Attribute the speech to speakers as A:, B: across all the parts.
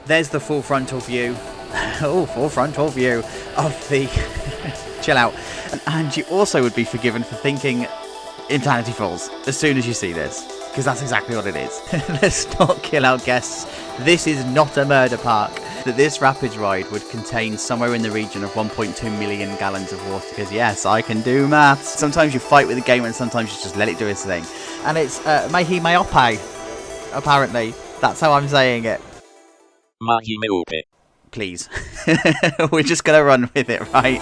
A: there's the full frontal view. Full frontal view of the... Chill out. And you also would be forgiven for thinking Insanity Falls as soon as you see this, because that's exactly what it is. Let's not kill our guests. This is not a murder park. That this rapids ride would contain somewhere in the region of 1.2 million gallons of water, because yes, I can do maths. Sometimes you fight with the game and sometimes you just let it do its thing. And it's Mahi Maope, apparently. That's how I'm saying it.
B: Mahi Maope.
A: Please. We're just going to run with it, right?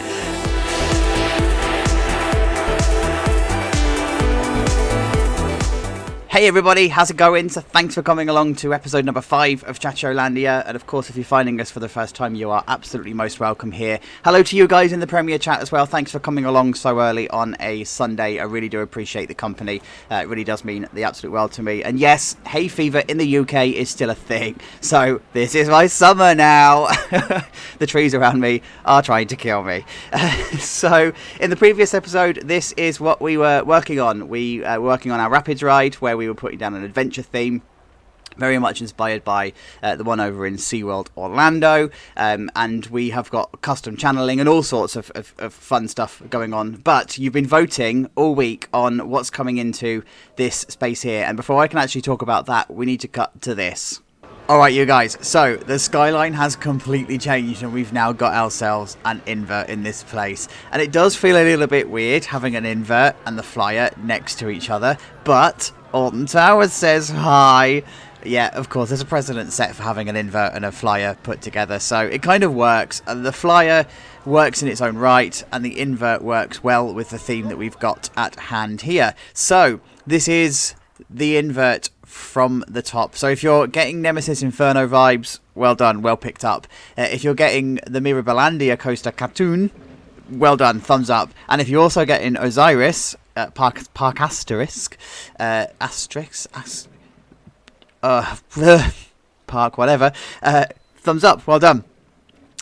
A: Hey everybody, how's it going? So thanks for coming along to episode number 5 of ChachoLandia, and of course if you're finding us for the first time, you are absolutely most welcome here. Hello to you guys in the Premier Chat as well. Thanks for coming along so early on a Sunday. I really do appreciate the company. It really does mean the absolute world to me. And yes, hay fever in the UK is still a thing, so this is my summer now. The trees around me are trying to kill me. So in the previous episode, this is what we were working on. We were working on our Rapids ride, where we were putting down an adventure theme, very much inspired by the one over in SeaWorld Orlando, and we have got custom channeling and all sorts of fun stuff going on. But you've been voting all week on what's coming into this space here, and before I can actually talk about that, we need to cut to this. Alright you guys, so the skyline has completely changed and we've now got ourselves an invert in this place. And it does feel a little bit weird having an invert and the flyer next to each other, but Alton Towers says hi. Yeah, of course, there's a precedent set for having an invert and a flyer put together, so it kind of works. And the flyer works in its own right, and the invert works well with the theme that we've got at hand here. So, this is the invert from the top. So if you're getting Nemesis Inferno vibes, well done, well picked up. If you're getting the Mirabilandia coaster cartoon, well done, thumbs up. And if you're also getting Osiris, Park asterisk, Park whatever, thumbs up, well done.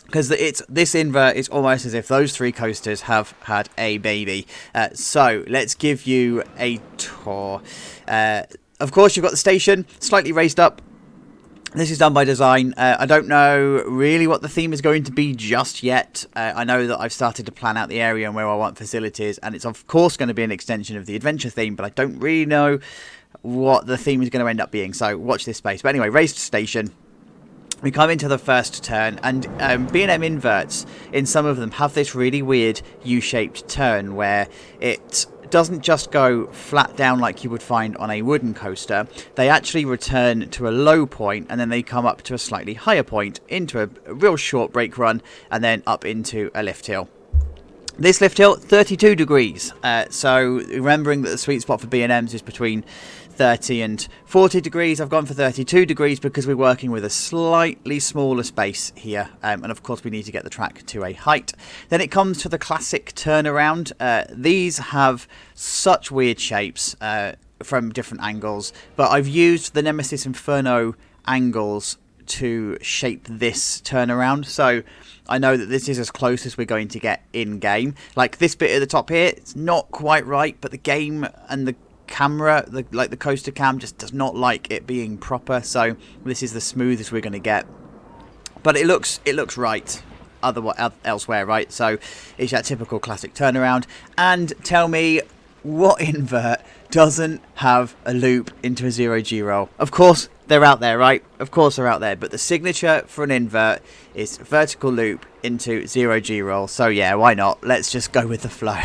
A: Because this invert is almost as if those three coasters have had a baby. So let's give you a tour. Of course, you've got the station, slightly raised up. This is done by design. I don't know really what the theme is going to be just yet. I know that I've started to plan out the area and where I want facilities, and it's of course going to be an extension of the adventure theme, but I don't really know what the theme is going to end up being, so watch this space. But anyway, raised station. We come into the first turn, and B&M Inverts, in some of them, have this really weird U-shaped turn where it doesn't just go flat down like you would find on a wooden coaster. They actually return to a low point, and then they come up to a slightly higher point, into a real short brake run, and then up into a lift hill. This lift hill, 32 degrees. So remembering that the sweet spot for B&Ms is between 30 and 40 degrees. I've gone for 32 degrees because we're working with a slightly smaller space here, and of course we need to get the track to a height. Then it comes to the classic turnaround. These have such weird shapes from different angles, but I've used the Nemesis Inferno angles to shape this turnaround, so I know that this is as close as we're going to get in game. Like this bit at the top here, it's not quite right, but the game and the camera, like the coaster cam, just does not like it being proper, so this is the smoothest we're going to get. But it looks right elsewhere, right? So it's that typical classic turnaround. And tell me, what invert doesn't have a loop into a 0G roll? Of course they're out there, right? Of course they're out there, but the signature for an invert is vertical loop into 0G roll. So yeah, why not? Let's just go with the flow.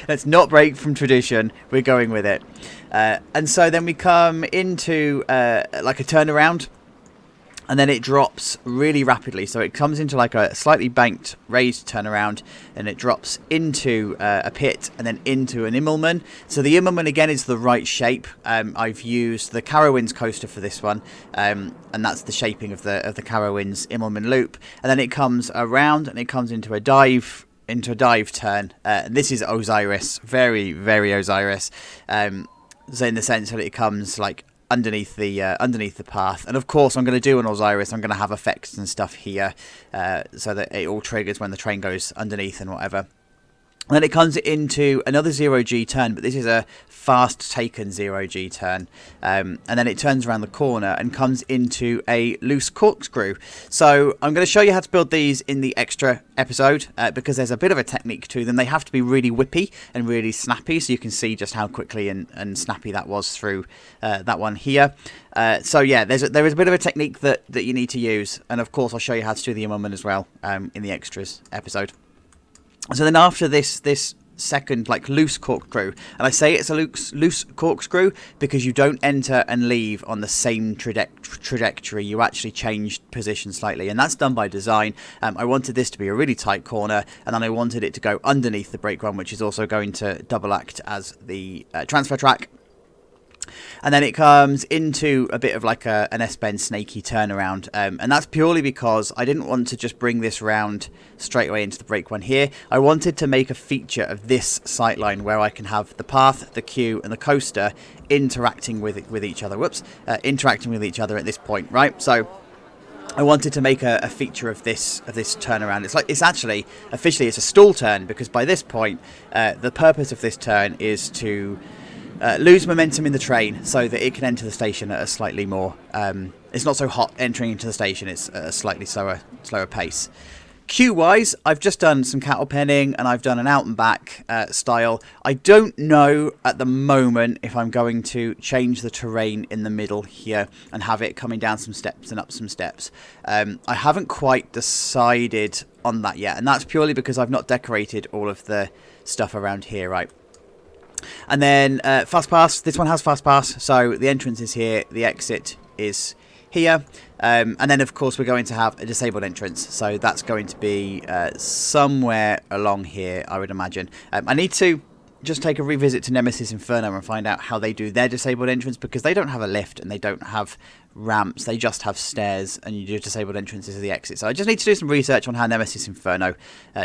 A: let's not break from tradition. We're going with it. And so then we come into like a turnaround, and then it drops really rapidly. So it comes into like a slightly banked, raised turnaround, and it drops into a pit and then into an Immelman. So the Immelman again is the right shape. I've used the Carowinds coaster for this one, and that's the shaping of the Carowinds Immelman loop. And then it comes around and it comes into a dive turn. This is Osiris, very, very Osiris. So in the sense that it comes like underneath the path, and of course I'm going to do an Osiris. I'm going to have effects and stuff here, so that it all triggers when the train goes underneath and whatever. Then it comes into another 0G turn, but this is a fast taken 0G turn. And then it turns around the corner and comes into a loose corkscrew. So I'm going to show you how to build these in the extra episode because there's a bit of a technique to them. They have to be really whippy and really snappy, so you can see just how quickly and snappy that was through that one here. So yeah, there is a bit of a technique that you need to use. And of course, I'll show you how to do the immersion as well in the extras episode. So then after this second like loose corkscrew, and I say it's a loose corkscrew because you don't enter and leave on the same trajectory. You actually change position slightly, and that's done by design. I wanted this to be a really tight corner, and then I wanted it to go underneath the brake run, which is also going to double act as the transfer track. And then it comes into a bit of like an S-bend snaky turnaround, and that's purely because I didn't want to just bring this round straight away into the brake one here. I wanted to make a feature of this sightline where I can have the path, the queue, and the coaster interacting with each other. Interacting with each other at this point, right? So I wanted to make a feature of this turnaround. It's actually officially it's a stall turn because by this point the purpose of this turn is to lose momentum in the train so that it can enter the station at a slightly more it's not so hot entering into the station, it's a slightly slower pace. Queue wise, I've just done some cattle penning and I've done an out and back style. I don't know at the moment if I'm going to change the terrain in the middle here and have it coming down some steps and up some steps. I haven't quite decided on that yet, and that's purely because I've not decorated all of the stuff around here, right? And then fast pass, this one has fast pass, so the entrance is here, the exit is here, and then of course we're going to have a disabled entrance, so that's going to be somewhere along here, I would imagine. I need to just take a revisit to Nemesis Inferno and find out how they do their disabled entrance, because they don't have a lift and they don't have ramps, they just have stairs, and you do disabled entrances to the exit. So I just need to do some research on how Nemesis Inferno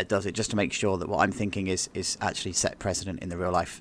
A: does it, just to make sure that what I'm thinking is actually set precedent in the real life.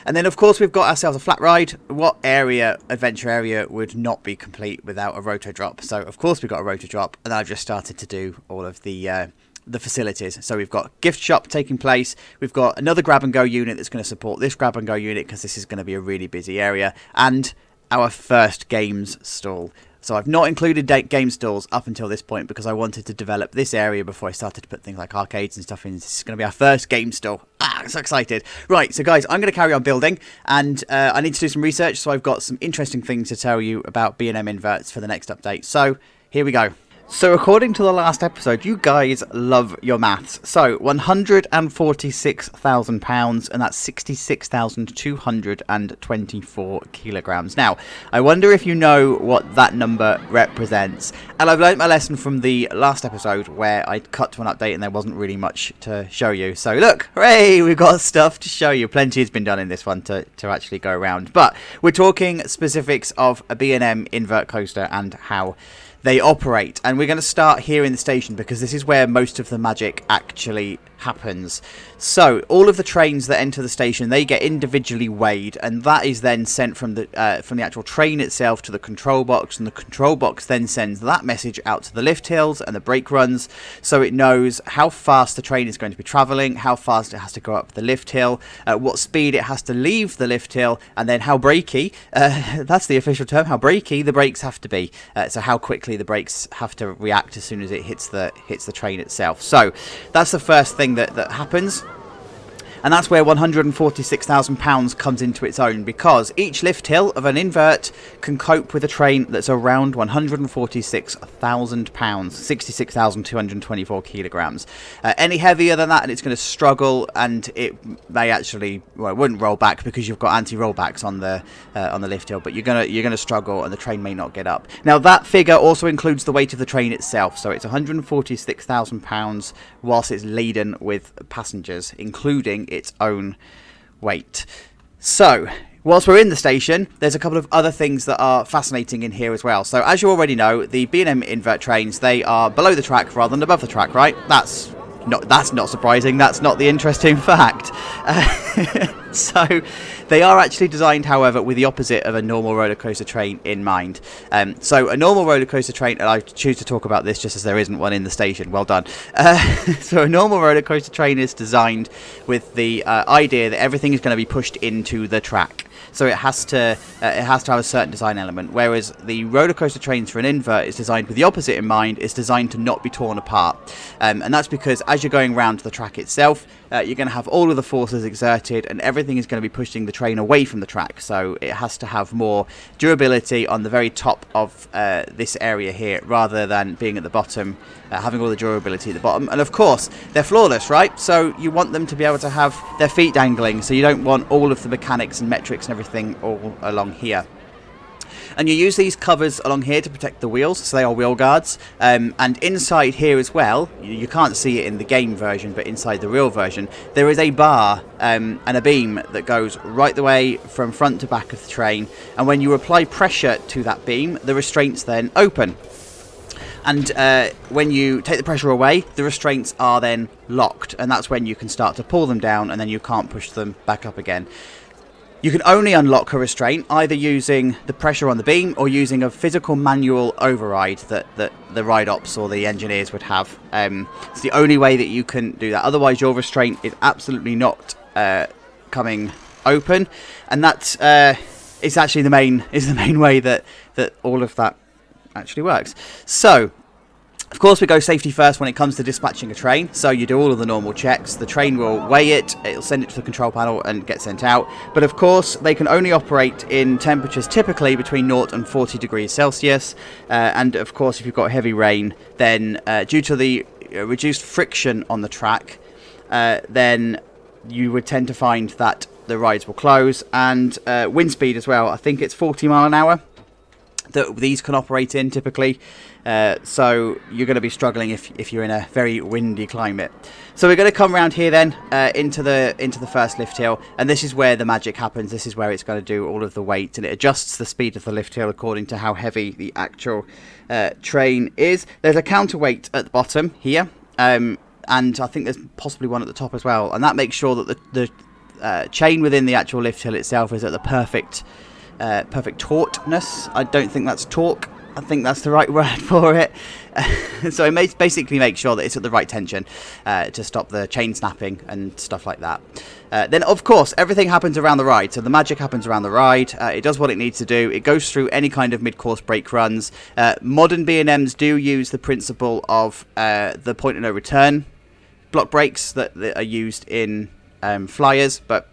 A: And then of course we've got ourselves a flat ride. What adventure area would not be complete without a Roto Drop? So of course we've got a Roto Drop, and I've just started to do all of the facilities. So we've got gift shop taking place, we've got another grab and go unit that's going to support this grab and go unit because this is going to be a really busy area, and our first games stall. So I've not included game stalls up until this point because I wanted to develop this area before I started to put things like arcades and stuff in. This is going to be our first game stall. I'm so excited. Right, so guys, I'm going to carry on building, and I need to do some research, so I've got some interesting things to tell you about B&M Inverts for the next update. So here we go. So according to the last episode, you guys love your maths. So £146,000, and that's 66,224 kilograms. Now, I wonder if you know what that number represents. And I've learnt my lesson from the last episode where I cut to an update and there wasn't really much to show you. So look, hooray, we've got stuff to show you. Plenty has been done in this one to actually go around. But we're talking specifics of a B&M Invert coaster and how they operate, and we're going to start here in the station because this is where most of the magic actually happens. So all of the trains that enter the station, they get individually weighed, and that is then sent from the actual train itself to the control box, and the control box then sends that message out to the lift hills and the brake runs, so it knows how fast the train is going to be travelling, how fast it has to go up the lift hill, at what speed it has to leave the lift hill, and then how brakey, that's the official term, how brakey the brakes have to be, so how quickly the brakes have to react as soon as it hits the train itself. So that's the first thing that happens. And that's where £146,000 comes into its own, because each lift hill of an invert can cope with a train that's around £146,000, 66,224 kilograms. Any heavier than that and it's going to struggle, and it may actually, well, it wouldn't roll back because you've got anti-rollbacks on the lift hill, but you're gonna struggle and the train may not get up. Now that figure also includes the weight of the train itself, so it's £146,000 whilst it's laden with passengers, including its own weight. So whilst we're in the station, there's a couple of other things that are fascinating in here as well. So as you already know, the B&M Invert trains, they are below the track rather than above the track, right? That's not surprising. That's not the interesting fact. So they are actually designed, however, with the opposite of a normal roller coaster train in mind. So a normal roller coaster train, and I choose to talk about this just as there isn't one in the station. Well done. So a normal roller coaster train is designed with the idea that everything is going to be pushed into the track. So it has to have a certain design element, whereas the roller coaster trains for an invert is designed with the opposite in mind. It's designed to not be torn apart, and that's because as you're going around the track itself, you're going to have all of the forces exerted, and everything is going to be pushing the train away from the track. So it has to have more durability on the very top of this area here, rather than being at the bottom, having all the durability at the bottom. And of course, they're floorless, right? So you want them to be able to have their feet dangling. So you don't want all of the mechanics and metrics and everything all along here. And you use these covers along here to protect the wheels, so they are wheel guards. And inside here as well, you can't see it in the game version, but inside the real version, there is a bar and a beam that goes right the way from front to back of the train. And when you apply pressure to that beam, the restraints then open. And when you take the pressure away, the restraints are then locked. And that's when you can start to pull them down, and then you can't push them back up again. You can only unlock a restraint either using the pressure on the beam or using a physical manual override that the ride ops or the engineers would have. It's the only way that you can do that. Otherwise, your restraint is absolutely not coming open, and that's it's actually the main way that all of that actually works. So, of course, we go safety first when it comes to dispatching a train. So you do all of the normal checks. The train will weigh it, it'll send it to the control panel and get sent out. But of course, they can only operate in temperatures typically between 0 and 40 degrees Celsius. And of course, if you've got heavy rain, then due to the reduced friction on the track, then you would tend to find that the rides will close. And wind speed as well. I think it's 40 mile an hour that these can operate in typically. So you're going to be struggling if you're in a very windy climate. So we're going to come around here then into the first lift hill, and this is where the magic happens. This is where it's going to do all of the weight, and it adjusts the speed of the lift hill according to how heavy the actual train is. There's a counterweight at the bottom here, and I think there's possibly one at the top as well, and that makes sure that the chain within the actual lift hill itself is at the perfect tautness. I don't think that's torque. I think that's the right word for it. So it basically makes sure that it's at the right tension to stop the chain snapping and stuff like that. Then, of course, everything happens around the ride. So the magic happens around the ride. It does what it needs to do. It goes through any kind of mid-course brake runs. Modern B&Ms do use the principle of the point of no return block brakes that are used in flyers, but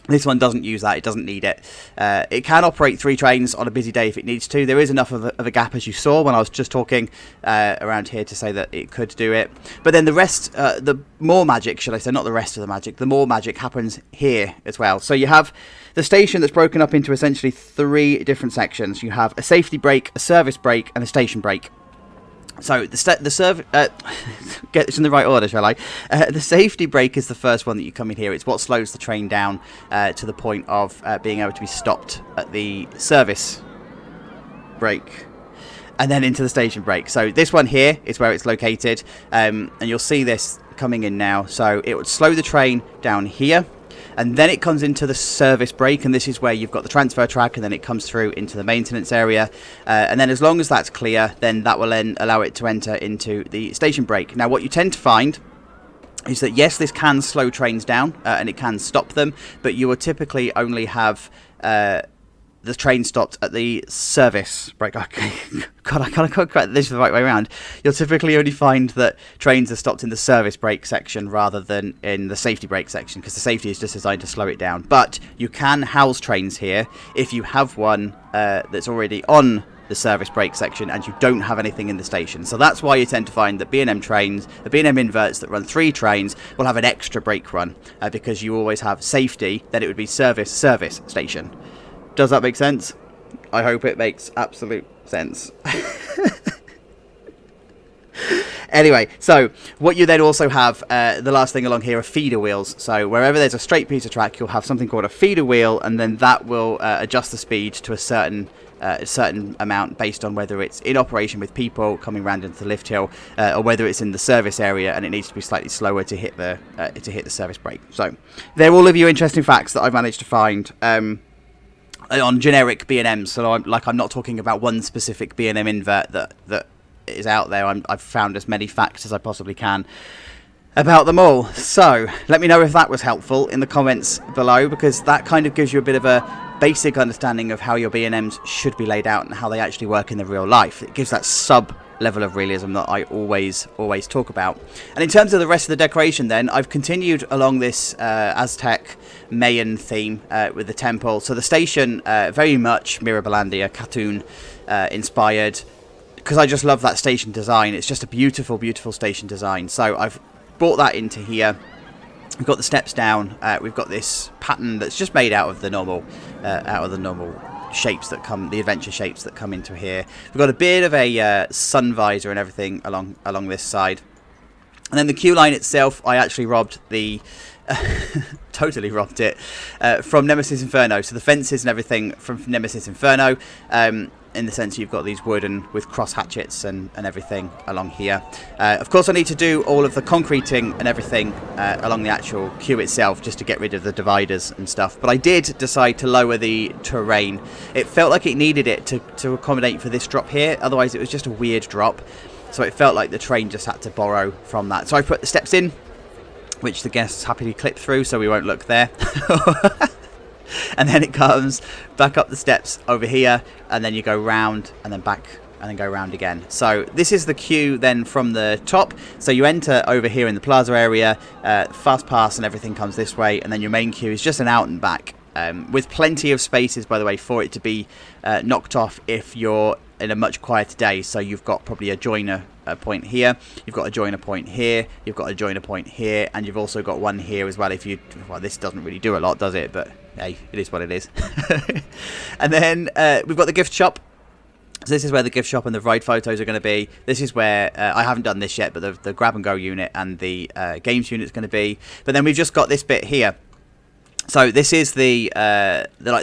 A: this one doesn't use that. It doesn't need it. It can operate 3 trains on a busy day if it needs to. There is enough of a gap, as you saw when I was just talking around here, to say that it could do it. But then the rest, the more magic, should I say, not the rest of the magic, the more magic happens here as well. So you have the station that's broken up into essentially 3 different sections. You have a safety brake, a service brake, and a station brake. So get this in the right order, shall I? The safety brake is the first one that you come in here. It's what slows the train down to the point of being able to be stopped at the service brake, and then into the station brake. So this one here is where it's located, and you'll see this coming in now. So it would slow the train down here, and then it comes into the service brake, and this is where you've got the transfer track, and then it comes through into the maintenance area, and then as long as that's clear, then that will then allow it to enter into the station brake. Now what you tend to find is that yes, this can slow trains down and it can stop them, but you will typically only have the train stopped at the service brake. Okay. God, I can't correct this the right way around. You'll typically only find that trains are stopped in the service brake section rather than in the safety brake section, because the safety is just designed to slow it down. But you can house trains here if you have one that's already on the service brake section and you don't have anything in the station. So that's why you tend to find that B&M trains, the B&M inverts that run 3 trains, will have an extra brake run because you always have safety, then it would be service station. Does that make sense? I hope it makes absolute sense. Anyway, so what you then also have, the last thing along here, are feeder wheels. So wherever there's a straight piece of track, you'll have something called a feeder wheel, and then that will adjust the speed to a certain a certain amount based on whether it's in operation with people coming round into the lift hill, or whether it's in the service area and it needs to be slightly slower to hit the service brake. So they're all of your interesting facts that I've managed to find on generic B&Ms. So I'm not talking about one specific B&M invert that is out there. I've found as many facts as I possibly can about them all. So let me know if that was helpful in the comments below, because that kind of gives you a bit of a basic understanding of how your B&Ms should be laid out and how they actually work in the real life. It gives that sub level of realism that I always talk about. And in terms of the rest of the decoration, then I've continued along this Aztec Mayan theme with the temple. So the station very much Mirabilandia cartoon inspired, because I just love that station design. It's just a beautiful station design. So I've brought that into here. We've got the steps down. We've got this pattern that's just made out of the normal shapes that come, the adventure shapes that come into here. We've got a bit of a sun visor and everything along this side. And then the queue line itself, I actually robbed the totally robbed it from Nemesis Inferno. So the fences and everything from Nemesis Inferno, in the sense you've got these wooden with cross hatchets and everything along here. Of course, I need to do all of the concreting and everything along the actual queue itself, just to get rid of the dividers and stuff. But I did decide to lower the terrain. It felt like it needed it to accommodate for this drop here. Otherwise, it was just a weird drop. So it felt like the train just had to borrow from that. So I put the steps in, which the guests happily clip through, so we won't look there. And then it comes back up the steps over here, and then you go round and then back and then go round again. So this is the queue then from the top. So you enter over here in the plaza area, fast pass and everything comes this way, and then your main queue is just an out and back, with plenty of spaces, by the way, for it to be knocked off if you're in a much quieter day. So you've got probably a joiner point here, you've got a joiner point here, you've got a joiner point here, and you've also got one here as well. Well, this doesn't really do a lot, does it? But hey, it is what it is. And then we've got the gift shop. So this is where the gift shop and the ride photos are going to be. This is where I haven't done this yet, but the grab and go unit and the games unit is going to be. But then we've just got this bit here. So this is the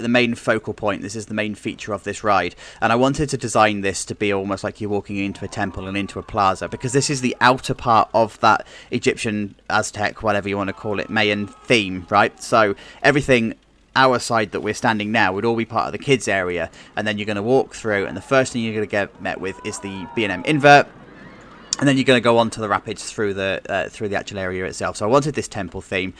A: main focal point. This is the main feature of this ride, and I wanted to design this to be almost like you're walking into a temple and into a plaza, because this is the outer part of that Egyptian, Aztec, whatever you want to call it, Mayan theme, right? So everything our side that we're standing now would all be part of the kids area, and then you're going to walk through, and the first thing you're going to get met with is the B&M Invert. And then you're going to go on to the rapids through the actual area itself. So I wanted this temple theme.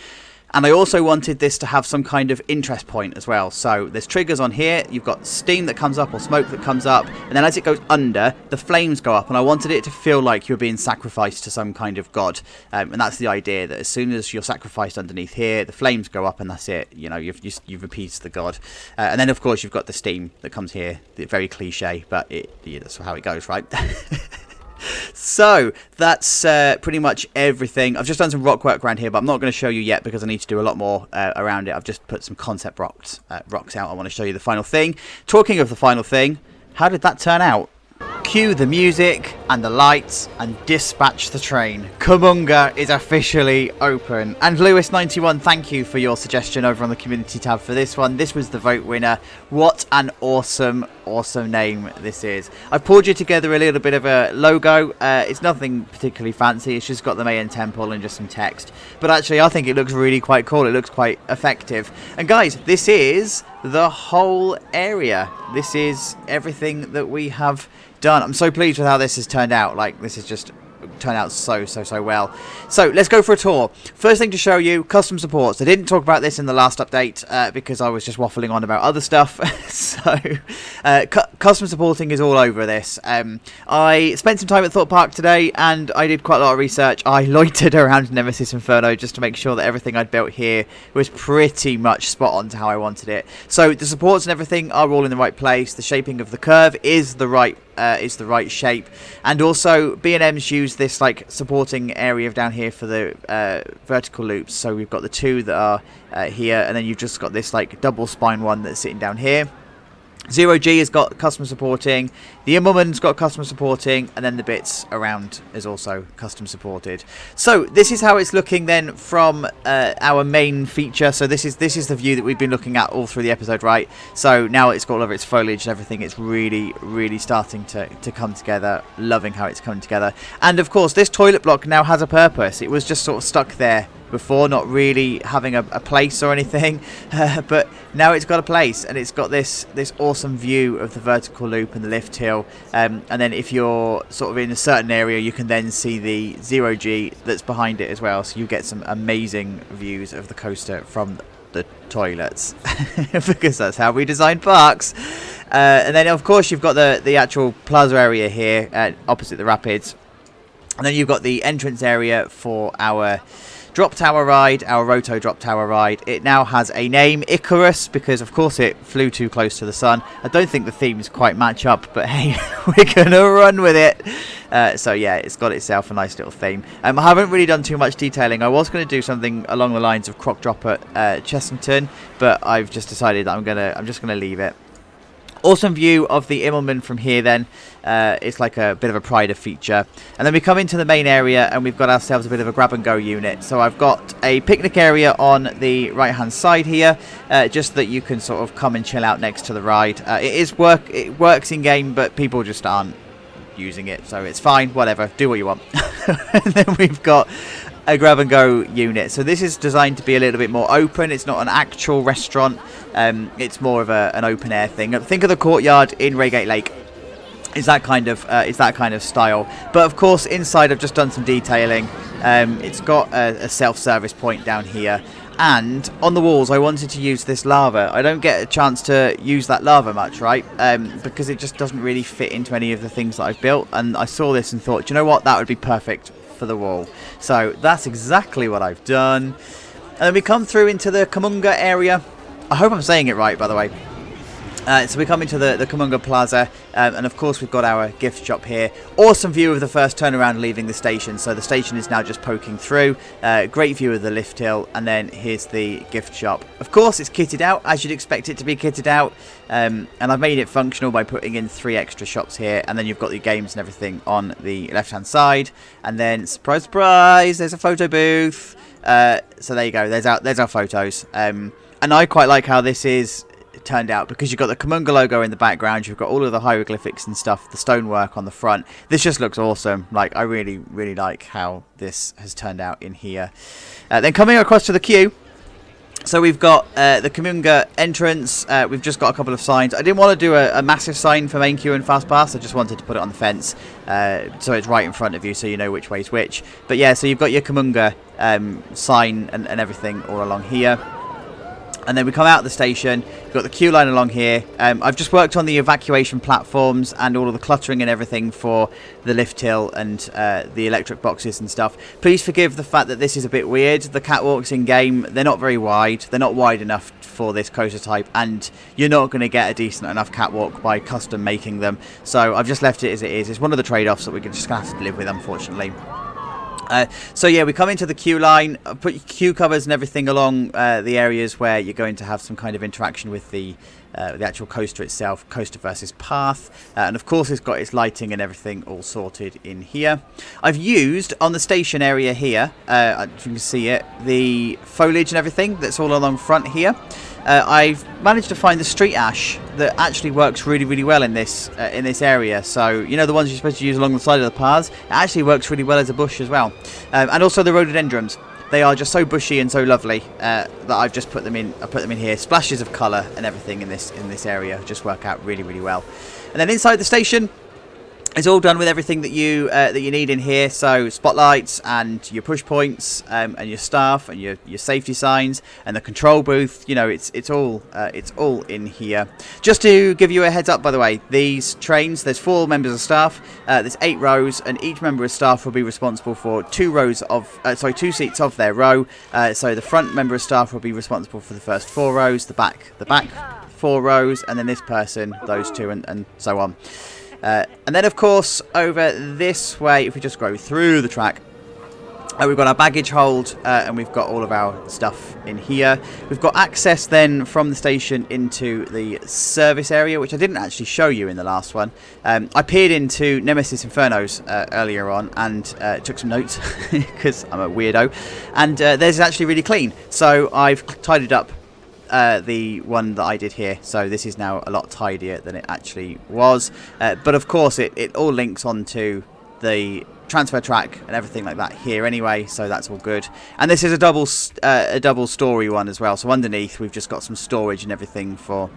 A: And I also wanted this to have some kind of interest point as well. So there's triggers on here. You've got steam that comes up or smoke that comes up. And then as it goes under, the flames go up. And I wanted it to feel like you're being sacrificed to some kind of god. And that's the idea, that as soon as you're sacrificed underneath here, the flames go up and that's it. You know, you've appeased the god. And then, of course, you've got the steam that comes here. Very cliche, but that's how it goes, right? So that's pretty much everything. I've just done some rock work around here, but I'm not going to show you yet because I need to do a lot more around it. I've just put some concept rocks out. I want to show you the final thing. Talking of the final thing, how did that turn out? Cue the music and the lights and dispatch the train. Kamunga is officially open. And Lewis91, thank you for your suggestion over on the community tab for this one. This was the vote winner. What an awesome name this is. I've pulled you together a little bit of a logo. It's nothing particularly fancy. It's just got the Mayan temple and just some text. But actually, I think it looks really quite cool. It looks quite effective. And guys, this is the whole area. This is everything that we have done. I'm so pleased with how this has turned out. Like, this has just turned out so well. So let's go for a tour. First thing to show you, custom supports. I didn't talk about this in the last update because I was just waffling on about other stuff. So custom supporting is all over this. I spent some time at Thorpe Park today and I did quite a lot of research. I loitered around Nemesis Inferno just to make sure that everything I'd built here was pretty much spot on to how I wanted it. So the supports and everything are all in the right place. The shaping of the curve is the right shape, and also B&M's use this like supporting area down here for the vertical loops. So we've got the two that are here, and then you've just got this like double spine one that's sitting down here. Zero G has got custom supporting, the Immelman's got custom supporting, and then the bits around is also custom supported. So this is how it's looking then from our main feature. So this is the view that we've been looking at all through the episode, right? So now it's got all of its foliage and everything. It's really starting to come together. Loving how it's coming together. And of course, this toilet block now has a purpose. It was just sort of stuck there before, not really having a place or anything, but now it's got a place, and it's got this awesome view of the vertical loop and the lift hill, and then if you're sort of in a certain area, you can then see the Zero G that's behind it as well, so you get some amazing views of the coaster from the toilets because that's how we design parks. And then of course you've got the actual plaza area here opposite the rapids, and then you've got the entrance area for our drop tower ride, our Roto Drop tower ride. It now has a name, Icarus, because of course it flew too close to the sun. I don't think the themes quite match up, but hey, we're gonna run with it. So yeah, it's got itself a nice little theme. I haven't really done too much detailing. I was going to do something along the lines of Croc Drop at Chessington, but I've just decided I'm just gonna leave it. Awesome view of the Immelman from here then. It's like a bit of a Pride feature. And then we come into the main area and we've got ourselves a bit of a grab and go unit. So I've got a picnic area on the right hand side here, just that you can sort of come and chill out next to the ride. It works in game, but people just aren't using it, so it's fine, whatever, do what you want. And then we've got a grab and go unit. So this is designed to be a little bit more open. It's not an actual restaurant. It's more of an open air thing. Think of the courtyard in Reigate Lake. It's that kind of style. But of course, inside I've just done some detailing. It's got a self-service point down here. And on the walls, I wanted to use this lava. I don't get a chance to use that lava much, right? Because it just doesn't really fit into any of the things that I've built. And I saw this and thought, do you know what? That would be perfect for the wall. So that's exactly what I've done. And then we come through into the Kamunga area. I hope I'm saying it right, by the way. So we come into the Kamunga Plaza, and of course we've got our gift shop here. Awesome view of the first turnaround leaving the station. So the station is now just poking through. Great view of the lift hill, and then here's the gift shop. Of course it's kitted out as you'd expect it to be kitted out, and I've made it functional by putting in 3 extra shops here, and then you've got the games and everything on the left hand side, and then surprise surprise, there's a photo booth. So there you go, there's our photos, and I quite like how this is turned out, because you've got the Kamunga logo in the background, you've got all of the hieroglyphics and stuff, the stonework on the front. This just looks awesome. Like, I really like how this has turned out in here. Then coming across to the queue, so we've got the Kamunga entrance. We've just got a couple of signs. I didn't want to do a massive sign for main queue and fast pass. I just wanted to put it on the fence, so it's right in front of you, so you know which way's which. But yeah, so you've got your Kamunga sign and everything all along here. And then we come out of the station, we've got the queue line along here. I've just worked on the evacuation platforms and all of the cluttering and everything for the lift hill and the electric boxes and stuff. Please forgive the fact that this is a bit weird. The catwalks in game, they're not very wide. They're not wide enough for this coaster type, and you're not going to get a decent enough catwalk by custom making them. So I've just left it as it is. It's one of the trade-offs that we're just going to have to live with, unfortunately. So yeah, we come into the queue line, put your queue covers and everything along the areas where you're going to have some kind of interaction with the actual coaster itself, coaster versus path, and of course it's got its lighting and everything all sorted in here. I've used on the station area here, if you can see it, the foliage and everything that's all along front here. I've managed to find the street ash that actually works really well in this area. So you know, the ones you're supposed to use along the side of the paths, it actually works really well as a bush as well. And also the rhododendrons. They are just so bushy and so lovely that I've just put them in. I put them in here. Splashes of colour and everything in this area just work out really well. And then inside the station, it's all done with everything that you need in here. So spotlights and your push points, and your staff and your safety signs and the control booth. You know, it's all in here. Just to give you a heads up, by the way, these trains, there's 4 members of staff. There's 8 rows, and each member of staff will be responsible for 2 seats of their row. So the front member of staff will be responsible for the first 4 rows, the back 4 rows, and then this person, those 2, and so on. And then, of course, over this way, if we just go through the track, We've got our baggage hold, and we've got all of our stuff in here. We've got access then from the station into the service area, which I didn't actually show you in the last one. I peered into Nemesis Inferno's earlier on and took some notes because I'm a weirdo. And theirs is actually really clean. So I've tidied up the one that I did here. So this is now a lot tidier than it actually was. But of course, it all links onto the transfer track and everything like that here anyway, so that's all good. And this is a double story one as well, so underneath we've just got some storage and everything for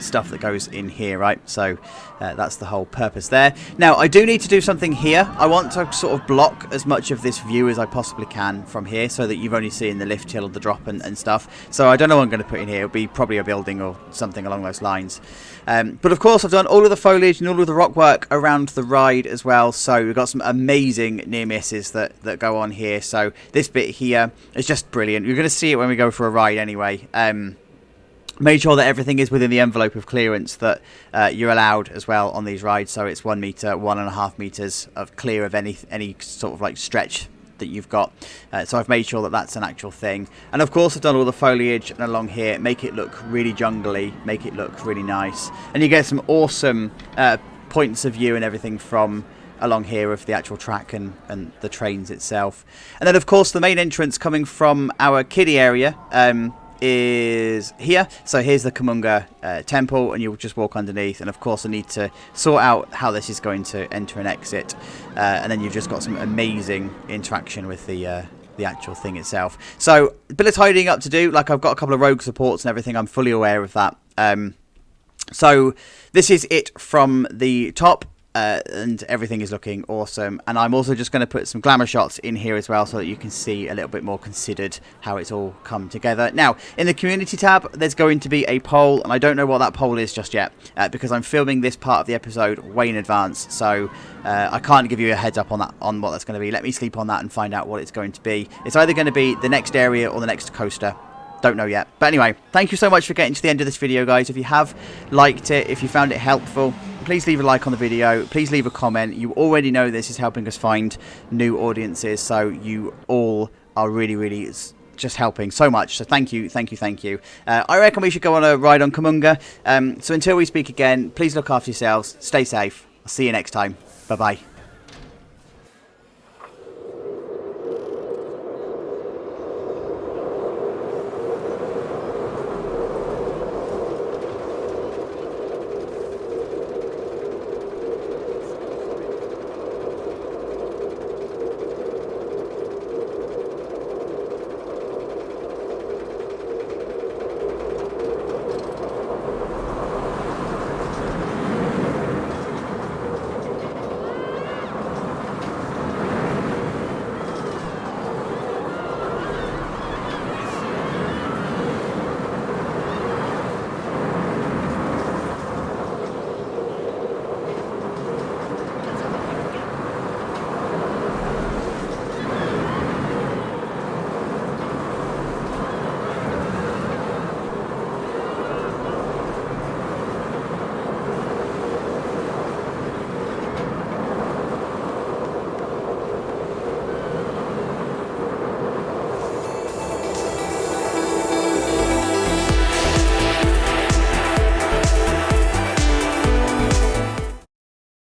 A: stuff that goes in here, right? So that's the whole purpose there. Now I do need to do something here. I want to sort of block as much of this view as I possibly can from here, so that you've only seen the lift hill, the drop and stuff. So I don't know what I'm going to put in here. It'll be probably a building or something along those lines. But of course I've done all of the foliage and all of the rock work around the ride as well, so we've got some amazing near misses that go on here. So this bit here is just brilliant. You're going to see it when we go for a ride anyway. Made sure that everything is within the envelope of clearance that you're allowed as well on these rides. So it's 1 meter, 1.5 meters of clear of any sort of like stretch that you've got. So I've made sure that that's an actual thing. And of course I've done all the foliage and along here, make it look really jungly, make it look really nice. And you get some awesome points of view and everything from along here of the actual track and the trains itself. And then of course the main entrance coming from our kiddie area is here. So here's the Kamunga Temple, and you'll just walk underneath. And of course I need to sort out how this is going to enter and exit, and then you've just got some amazing interaction with the actual thing itself. So a bit of tidying up to do. Like I've got a couple of rogue supports and everything, I'm fully aware of that. So this is it from the top. And everything is looking awesome, and I'm also just going to put some glamour shots in here as well, so that you can see a little bit more considered how it's all come together. Now in the community tab there's going to be a poll, and I don't know what that poll is just yet, because I'm filming this part of the episode way in advance, so I can't give you a heads up on that, on what that's going to be. Let me sleep on that and find out what it's going to be. It's either going to be the next area or the next coaster. Don't know yet. But anyway, thank you so much for getting to the end of this video, guys. If you have liked it, if you found it helpful, please leave a like on the video. Please leave a comment. You already know this is helping us find new audiences, so you all are really just helping so much. So thank you. I reckon we should go on a ride on Kamunga. So until we speak again, please look after yourselves. Stay safe. I'll see you next time. Bye-bye.